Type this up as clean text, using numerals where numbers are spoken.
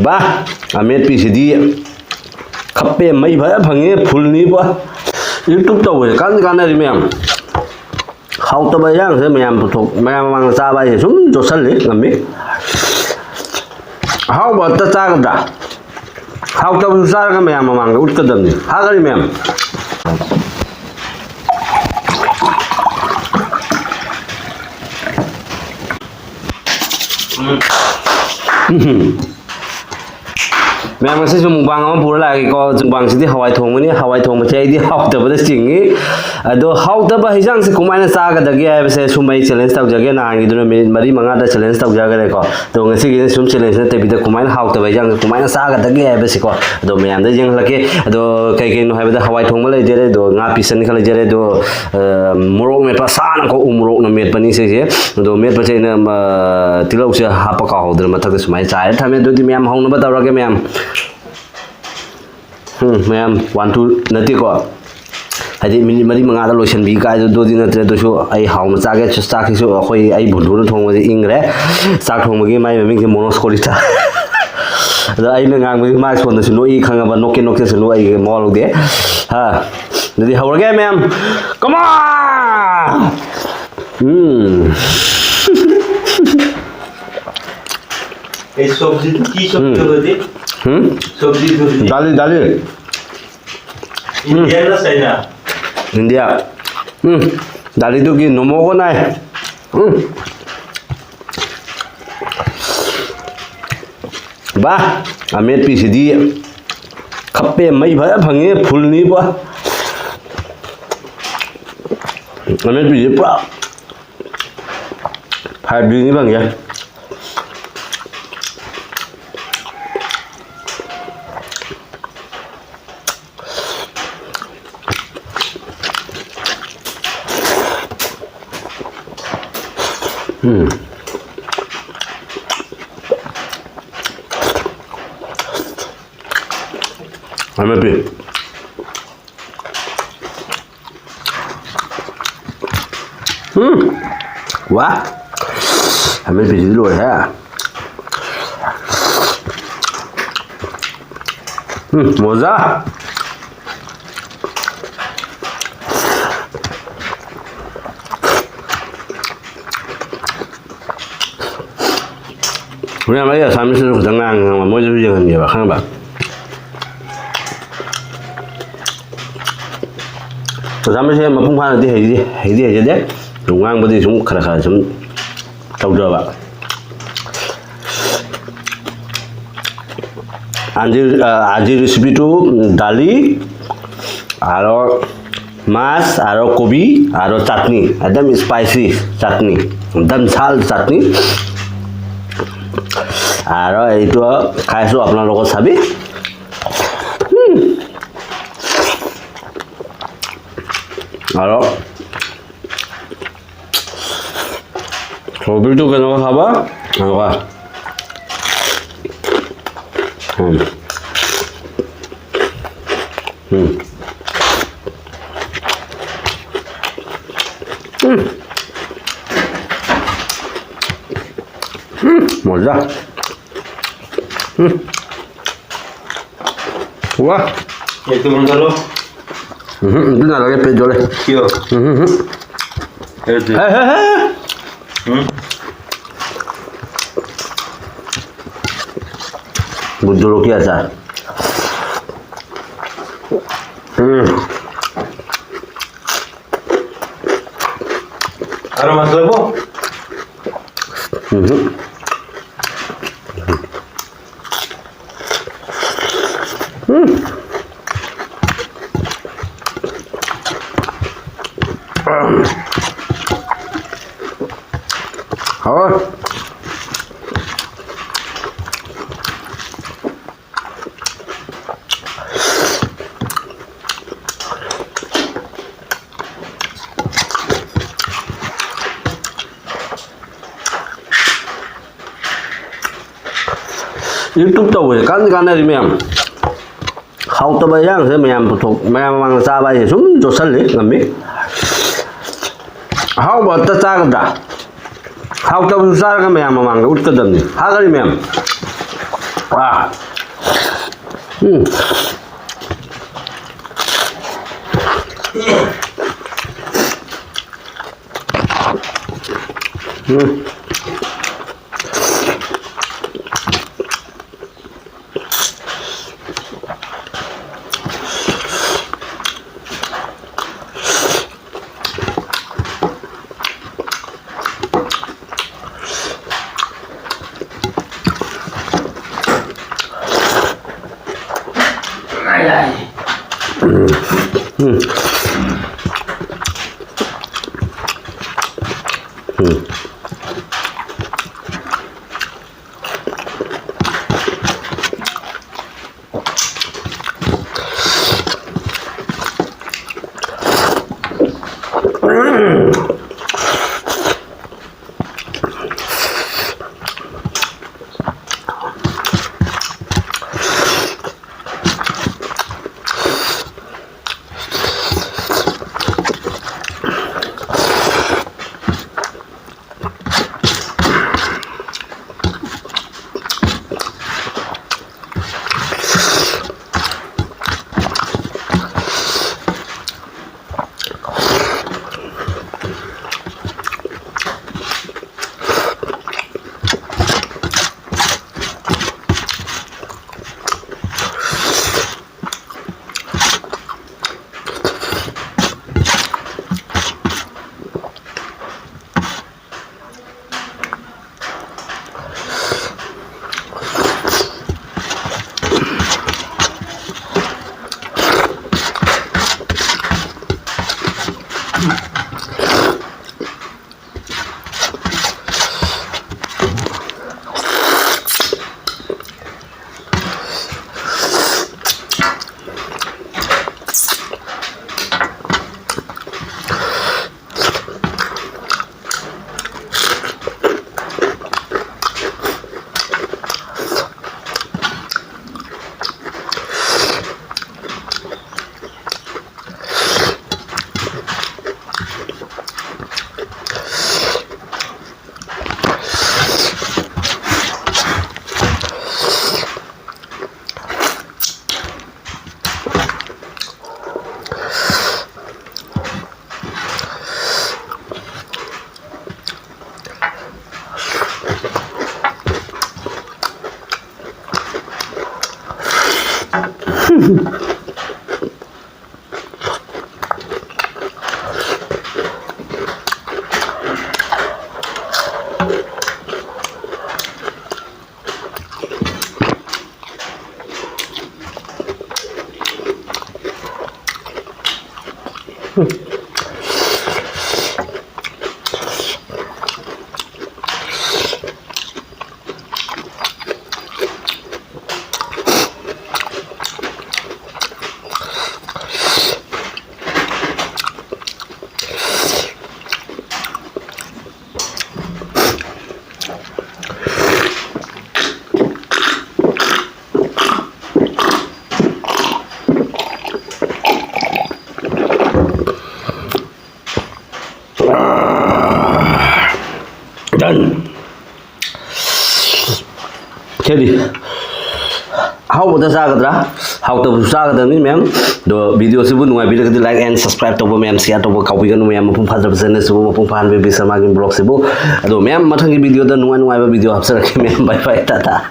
Ba, Ametpi sidi kape mai bhaya phange phulni ba. YouTube tàu về cán này mềm. Haotaba Heijangda Mayam thuộc Mayam mang Chaba Haido sum cho sân lý làm biết. Ahaobata Chagadra Haotabasu Chasi Keino mang utchari ni. Hagari mềm. Mẹ sẽ dùng Mukbang ông bố lại có dùng bằng sẽ đi Hawai thong này Hawai thong mà chơi đi học tập được chính ý đó Haotaba Heijangda sẽ kumaina saga đó cái sẽ sumai challenge tàu jaga na cái đó mình mari manga đó challenge tàu jaga đấy có đó ngay sẽ cái sum challenge này tapi đó kumaina Haotaba Heijangda kumaina saga đó cái sẽ có đó mẹ anh đó riêng là cái đó cái nó hay đó Hawai thong mà lấy chơi đó ngã pisan cái lấy chơi đó morok mẹ pasan có morok nó mẹ pani sẽ đó mẹ pa chơi nó tilau sẽ hapa cao đó mà thằng sumai trái tham gia đó thì mẹ em không nó bắt đầu ra cái mẹ em Mayam one two nanti ko hadi minit mari manga da lotion bi ka do din atre do so ai haw ma chage chusta ki so khoi ai bundu thong ma ingre sak thong ma gi mai ming monos kolita da ai na ngang ma so na no I khanga ba nokke nokke so no ai mol de ha nadi haw ga ma'am come on এই সবজি কি সবজি হতে সবজি dali dali India na China India dali tu ki nomo ko nai ba Ametpi sidi kape mai bhaya phange phulni ba Ametpi ji pura 5D ni bang ya Ametpi wah Ametpi jadi luar ya moza Punya Maya sampai sudah tenang, mau jadi jangan dia, kan ba? Sampai saya mau pungkan nanti hidi aja deh, tungang berarti semua kera-kera semua tahu dah ba. Anjir recipe tu dali, aro mas, aro kobi, aro chutney, एकदम spicy chutney, एकदम झाल chutney. আৰু এইটো খাইছো আপোনাৰ লগত চাবি আৰু সবটো কেনেকুৱা খাবা এনেকুৱা মজা Wah, itu menggaruh. Itu nggak lagi pejole. Kyo. Itu. Budul kiasa. Ada masalah bu? Hawai. YouTube tàu về cán này mềm. Haotaba Heijangda mềm thuộc Mayam mang Chaba Haido sum cho sân lý làm biết. Ahaobata Chagadra Haotabasu Chasi Keino mang utchari ni. Hagari mềm. Ah. Done. Jadi, Haobata Chagadra Haotabasu Chagadra ma'am. The video si pun nungai video like and subscribe to ma'am, share to copy kan ma'am mapung phadra channel si mapung phan BSharmaVlog si bu. Ado ma'am mathang video da nungai video hapsara ki ma'am. Bye bye, tata.